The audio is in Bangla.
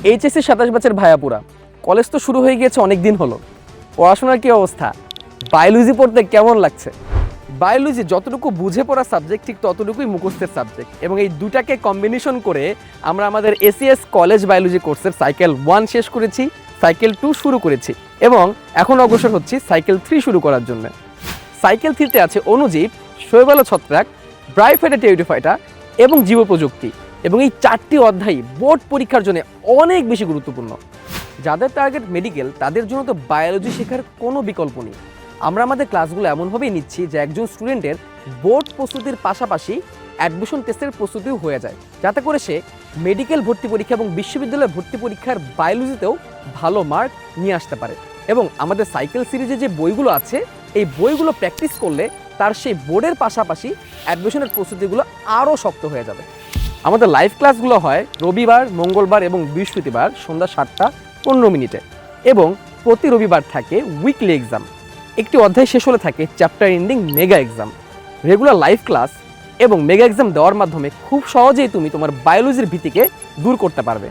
এইচএসসি 27 ব্যাচের ভাইয়াপুরা, কলেজ তো শুরু হয়ে গিয়েছে অনেক দিন হলো। পড়াশোনার কী অবস্থা? বায়োলজি পড়তে কেমন লাগছে? বায়োলজি যতটুকু বুঝে পড়া সাবজেক্ট ঠিক ততটুকুই মুখস্থের সাবজেক্ট, এবং এই দুটাকে কম্বিনেশন করে আমরা আমাদের এসিএস কলেজ বায়োলজি কোর্সের সাইকেল 1 শেষ করেছি, সাইকেল 2 শুরু করেছি এবং এখন অগ্রসর হচ্ছি সাইকেল 3 শুরু করার জন্য। সাইকেল 3তে আছে অণুজীব, শৈবাল ও ছত্রাক, ব্রাইফাইটা টেরিডোফাইটা এবং জীব প্রযুক্তি, এবং এই 4টি অধ্যায় বোর্ড পরীক্ষার জন্য অনেক বেশি গুরুত্বপূর্ণ। যাদের টার্গেট মেডিকেল তাদের জন্য তো বায়োলজি শেখার কোনো বিকল্প নেই। আমরা আমাদের ক্লাসগুলো এমনভাবেই নিচ্ছি যে একজন স্টুডেন্টের বোর্ড প্রস্তুতির পাশাপাশি অ্যাডমিশন টেস্টের প্রস্তুতিও হয়ে যায়, যাতে করে সে মেডিকেল ভর্তি পরীক্ষা এবং বিশ্ববিদ্যালয়ের ভর্তি পরীক্ষার বায়োলজিতেও ভালো মার্ক নিয়ে আসতে পারে। এবং আমাদের সাইকেল সিরিজে যে বইগুলো আছে, এই বইগুলো প্র্যাকটিস করলে তার সেই বোর্ডের পাশাপাশি অ্যাডমিশনের প্রস্তুতিগুলো আরও শক্ত হয়ে যাবে। আমাদের লাইভ ক্লাসগুলো হয় রবিবার, মঙ্গলবার এবং বৃহস্পতিবার সন্ধ্যা 7টা 15 এবং প্রতি রবিবার থাকে উইকলি এক্সাম। একটি অধ্যায় শেষ হলে থাকে chapter ending mega exam. Regular live class এবং মেগা এক্সাম দেওয়ার মাধ্যমে খুব সহজেই তুমি তোমার বায়োলজির ভীতিকে দূর করতে পারবে।